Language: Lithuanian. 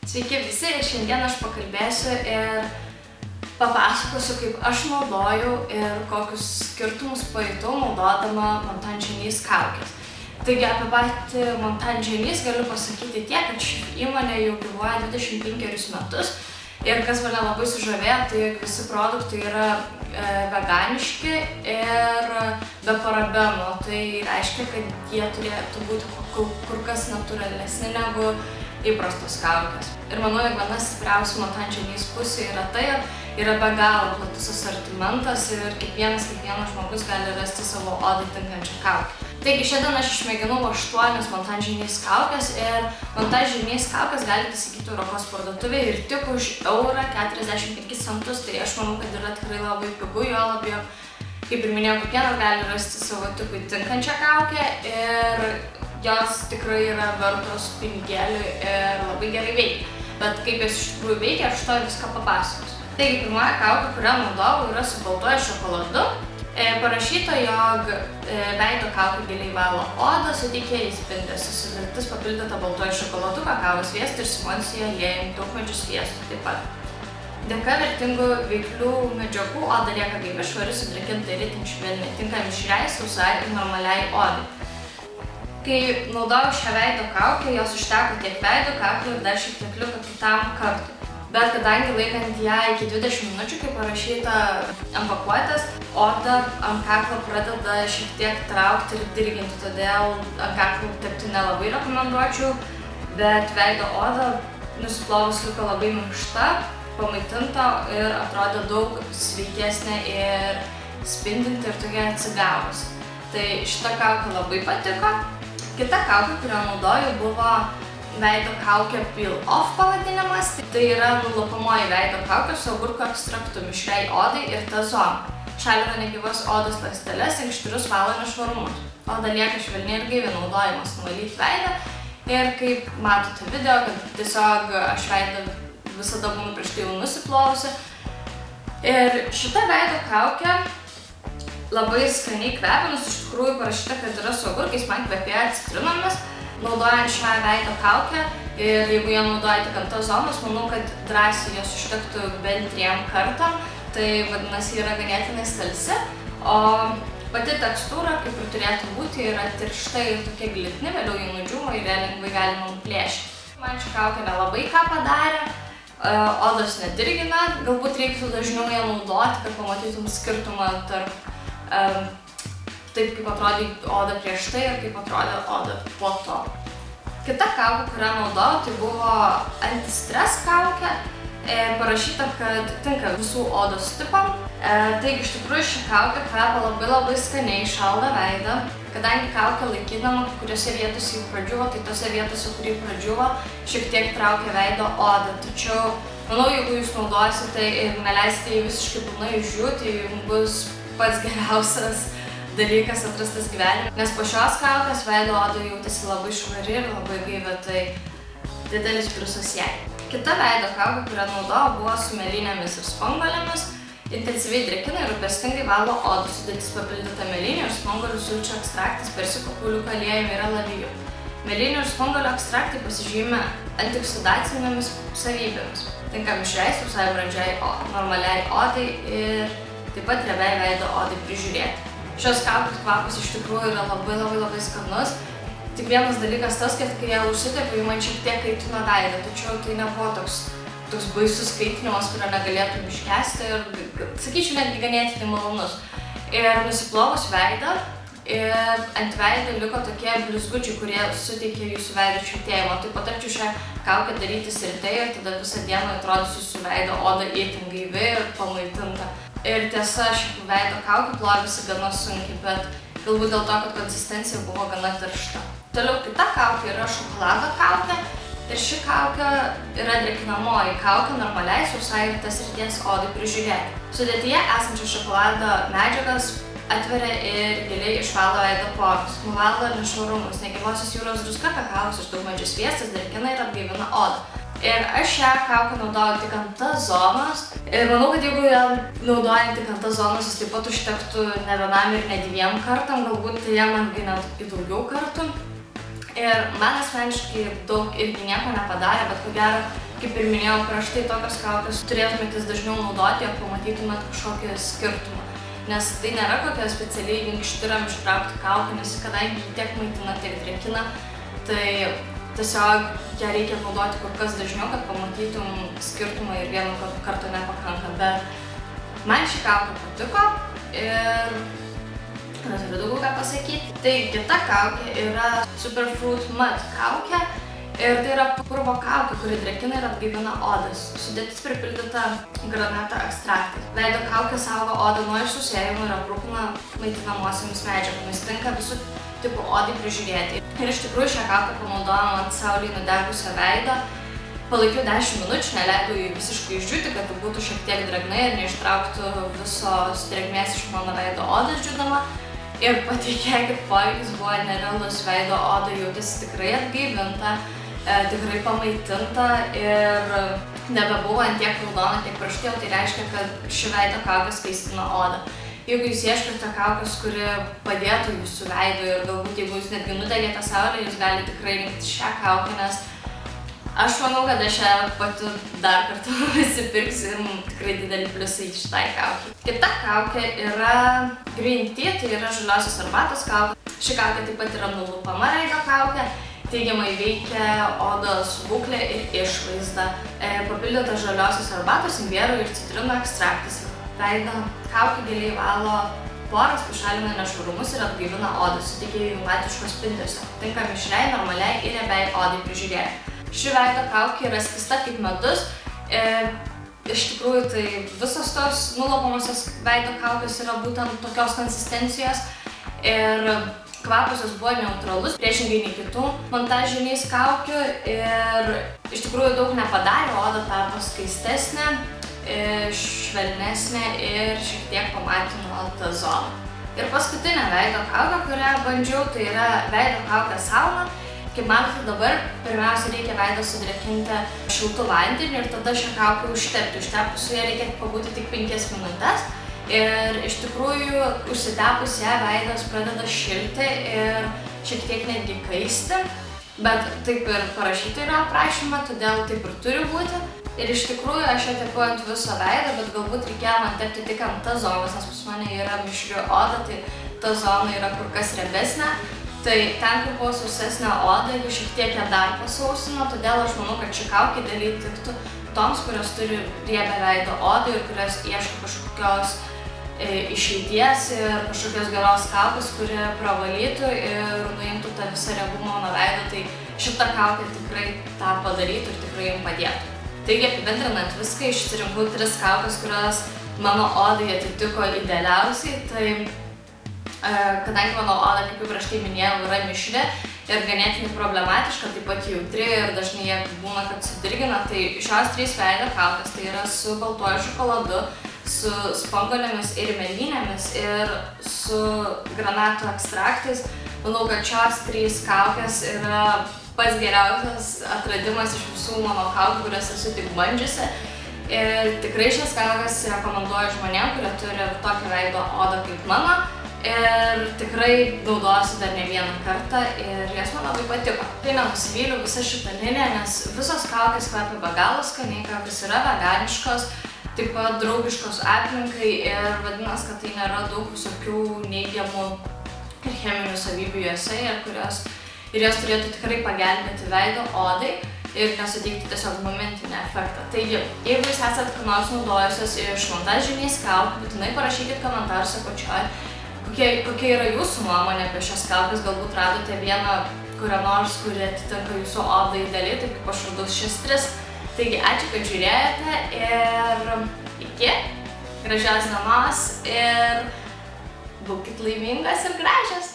Sveiki visi ir šiandien aš pakalbėsiu ir papasakosiu, kaip aš naudojau ir kokius skirtumus pajutau naudodama Montan Genís kaukes. Taigi apie patį Montan Genís galiu pasakyti tiek, kad ši įmonė jau gyvuoja 25 metus ir kas mane labai sužavėjo, tai visi produktai yra veganiški ir be parabenų. Tai reiškia, kad jie turėtų būti kur kas natūralesni negu įprastos kaukės. Ir manau, jog viena stipriausių Montan Genís pusė yra tai, yra be galo platus asortimentas ir kiekvienas žmogus gali rasti savo odai tinkančią kaukę. Taigi šiandien aš išmėginau 8 Montan Genís kaukės ir Montan Genís kaukės galite įsigyti Europos parduotuvėje ir tik už €45. Tai aš manau, kad yra tikrai labai pigu, jo labiau, kaip ir minėjau, kiekvienas gali rasti savo tipui tinkančią kaukę ir jos tikrai yra vertos pinigėlių ir labai gerai veikia. Bet kaip jos iš tikrųjų veikia, aš to viską papasakosiu. Taigi pirmoji kaukė, kurią naudojau, yra su baltuoju šokoladu. Parašyta, jog veido kaukė giliai valo odą, suteikia įspindesį. Sudėtis papildyta baltuoju šokoladu, kakavos sviestu ir simonsiją aliejumi, daugmedžių sviestu taip pat. Dėka vertingų veiklių medžiagų oda lieka gaivi, švari, sudrėkinta ir itin švelni, tinka mišriai, sausai ir normaliai odai. Kai naudojau šią veido kaukę, jos užteko tiek veido kaklų ir dar šiek tiek liko kitam kartui. Bet kadangi laikant ją iki 20 minučių, kaip parašyta ant pakuotės, oda ant kaklo pradeda šiek tiek traukti ir dirginti, todėl ant kaklo tepti nelabai rekomenduočiau, bet veido oda nusiplovus liko labai minkšta, pamaitinta ir atrodė daug sveikesnė ir spindinti ir tokia atsigavusi. Tai šita kaukė labai patiko. Kita kaukė, kurią naudojau, buvo veido kaukė Peel Off pavadinimas. Tai yra nulupomoji veido kaukė su agurkų ekstraktu mišriai odai ir T-zona. Šalina negyvos odos ląsteles, inkštirus valo nešvarumus. Oda lieka švelni ir gaivi, naudojimas nuvalyti veidą. Ir kaip matote video, kad tiesiog aš veidą visada būnu prieš tai jau nusiplovusi. Ir šita veido kaukė labai skaniai kvepia, nors iš tikrųjų parašyta, kad yra su agurkais, man kvepėja citrinomis. Naudojant šią veido kaukę ir jeigu ją naudoja tik ant T-zonos, manau, kad drąsiai jos užtektų bent 3 kartam, tai vadinasi yra ganėtinai stalsi, o pati tekstūra, kaip ir turėtų būti, yra tiršta ir tokia glitni, vėliau jį nudžiūva ir ją lengvai galima nuplėšti. Man ši kaukė nelabai ką padarė, odos nedirgina, galbūt reiktų dažniau ją naudoti, kad pamatytum skirtumą tarp taip, kaip atrodė oda prieš tai ir kaip atrodė oda po to. Kita kaukė, kurią naudojau, tai buvo antistres kaukė. Parašyta, kad tinka visų odos tipam. Taigi iš tikrųjų ši kaukė kvepia labai skaniai, šaldo veidą. Kadangi kaukė laikydama, kai kuriuose vietose jau pradžiuvo, tai tose vietose, kur jau pradžiuvo, šiek tiek traukia veido odą. Tačiau, manau, jeigu jūs naudosite ir neleisite jį visiškai pilnai išdžiūti, tai jums bus pats geriausias dalykas atrastas gyvenime, nes po šios kaukės veido oda jautėsi labai švari ir labai gaivi, tai didelis pliusas jai. Kita veido kaukė, kurią naudojau, buvo su mėlynėmis ir spanguolėmis. Intensyviai drėkina ir rūpestingai valo odą, sudėtis papildyta mėlynių ir spanguolių sulčių ekstraktais, persiko kauliuko aliejumi ir alaviju. Mėlynių ir spanguolių ekstraktai pasižymi antioksidacinėmis savybėmis. Tinka mišriai, sausai, brandžiai, normaliai odai ir taip pat riebiai veido odai prižiūrėti. Šios kaukės kvapas iš tikrųjų yra labai skanus. Tik vienas dalykas tas, kad kai ją užsitepiau, man šiek tiek kaitino veidą, tačiau tai nebuvo toks baisus kaitinimas, kurio negalėtum iškęsti ir, sakyčiau, netgi ganėtinai malonus. Ir nusiplovus veidą, ant veido liko tokie blizgučiai, kurie suteikia jūsų veido šiltėjimą. Tai patarčiau šią kaukę daryti ryte ir tada visą dieną atrodys jūsų veido oda itin gaivi ir pamaitinta. Ir tiesa, ši veido kaukė plovėsi gana sunkiai, bet galbūt dėl to, kad konsistencija buvo gana tiršta. Toliau kita kaukė yra šokolado kaukė ir ši kaukė yra drėkinamoji kaukė normaliai, sausai ir tas srities odai prižiūrėti. Sudėtyje esančias šokolado medžiagas atveria ir giliai išvalo veido porus, nuvalo nešvarumus, negyvosios jūros druska, kakavos ir daugmedžių sviestas drėkina ir atgaivina odą. Ir aš šią kaukę naudoju tik ant T-zonos. Ir manau, kad jeigu ją naudojant tik ant T-zonos, jis taip pat užtektų ne vienam ir ne 2 kartam, galbūt jie man net į daugiau kartų. Ir man asmeniškai daug irgi nieko nepadarė, bet ko gero Kaip ir minėjau prieš tai, tokios kaukės turėtumėte dažniau naudoti, jog pamatytumėt kažkokį skirtumą. Nes tai nėra kokia specialiai minkštiram ištraukti kaukę, nes kadangi tiek maitina, tiek drėkina, tai tiesiog ją reikia naudoti kur kas dažniau, kad pamatytum skirtumą ir vieno karto nepakanka. Bet man ši kaukė patiko ir neturiu daugiau ką pasakyti. Tai kita kaukė yra Superfruit Mud kaukė. Ir tai yra purvo kaukė, kuri drėkina ir atgaivina odas. Sudėtis pripildyta granato ekstraktais. Veido kaukė saugo odą nuo išsausėjimo ir aprūpina maitinamosiamis medžiagomis. Tinka visų tipų odai prižiūrėti. Ir iš tikrųjų šią kaukę panaudojom ant saulėj nudegusią veidą. Palaikiau 10 minučių, neleidau jį visiškai išdžiūti, kad būtų šiek tiek drėgnai ir neištrauktų visos drėgmės iš mano veido odos džiūdama. Ir patikėkit, poveikis buvo nerealus, veido oda jautėsi tikrai atgaivinta, tikrai pamaitinta ir nebebuvo ant tiek raudona, tiek prieš tai, tai reiškia, kad ši veido kaukė skaistina odą. Jeigu jūs ieškote kaukės, kuri padėtų jūsų veidui ir galbūt jeigu jūs netgi nudegėte saulėje, jūs galite tikrai rinktis šią kaukę, nes aš manau, kad aš ją pati dar kartą nusipirksiu ir tikrai didelį pliusą į šitai kaukei. Kita kaukė yra Green Tea, tai yra žaliosios arbatos kaukė. Ši kaukė taip pat yra nulupama veido kaukė. Teigiamai veikia odos būklę ir išvaizdą. Papildyta žaliosios arbatos, imbiero ir citrinų ekstraktais. Veido kaukė giliai valo poras, pašalina nešvarumus ir atgaivina odą, suteikia jaunatiško spindesio. Tinka mišriai, normaliai ir riebiai odai prižiūrėti. Ši veido kaukė yra skista kaip medus. Iš tikrųjų, tai visos tos nulupamosios veido kaukės yra būtent tokios konsistencijos. Ir kvapas jos buvo neutralus, priešingai nei kitų montažiniais kaukių. Ir iš tikrųjų daug nepadarė, oda tapo skaistesnė, švelnesnė ir šiek tiek pamatino tą zoną. Ir paskutinė veido kaukė, kurią bandžiau, tai yra veido kaukė sauna. Kaip matote, dabar pirmiausia reikia veidą sudrėkinti šiltu vandeniu ir tada šią kaukę užtepti. Užtepus su ją reikia pabūti tik 5 minutes. Ir iš tikrųjų, užsitepus ją veidas pradeda šilti ir šiek tiek netgi kaisti. Bet taip ir parašyti yra aprašyme, todėl taip ir turi būti. Ir iš tikrųjų aš ją tepu ant viso veido, bet galbūt reikėjo man tepti tik ant tas zonas, nes pas mane yra mišri oda, tai ta zona yra kur kas riebesnė. Tai ten, kur buvo sausesnė oda, ji šiek tiek ją dar pasausino, todėl aš manau, kad ši kaukė idealiai tiktų toms, kurios turi riebią veido odą ir kurios ieško kažkokios išeities ir kažkokios geros kaukės, kuri pravalytų ir nuimtų tą visą riebumą nuo veido, tai šitą kaukę tikrai tą padarytų ir tikrai jums padėtų. Taigi, apibendrinant viską, išsirinkau 3 kaukės, kurios mano odai atitiko idealiausiai. Tai kadangi mano oda, kaip jau prieš tai minėjau, yra mišri ir ganėtinai problematiška, taip pat jautri ir dažnai jie būna, kad sudirgina, tai šios 3 veido kaukės, tai yra su baltuoju šokoladu, su spanguolėmis ir mėlynėmis ir su granato ekstraktais. Manau, kad šios 3 kaukės yra pats geriausias atradimas iš visų mano kaukių, kurias esu tik bandžiusi. Ir tikrai šias kaukės rekomenduoju žmonėm, kurie turi tokią veido odą kaip mano. Ir tikrai naudosiu dar ne vieną kartą ir jas man labai patiko. Tai nenusivyliu visą šitą liniją, nes visos kaukės kvepia be galo skaniai, kaukės yra veganiškos, taip pat draugiškos aplinkai ir vadinasi, kad tai nėra daug visokių neigiamų ir cheminių savybių jose ir jos turėtų tikrai pagelbėti veido odai ir nesuteikti tiesiog momentinį efektą. Taigi, jeigu jūs esate ką nors naudojusios iš montažiniais kaukių, būtinai parašykit komentaruose apačioj, kokia yra jūsų nuomonė apie šias kaukės, galbūt radote vieną kurią nors, kuri atitinka jūsų odai idealiai, taip kaip aš radau šias 3. Taigi, ačiū, kad žiūrėjote ir iki, gražios dienos ir būkit laimingas ir gražios!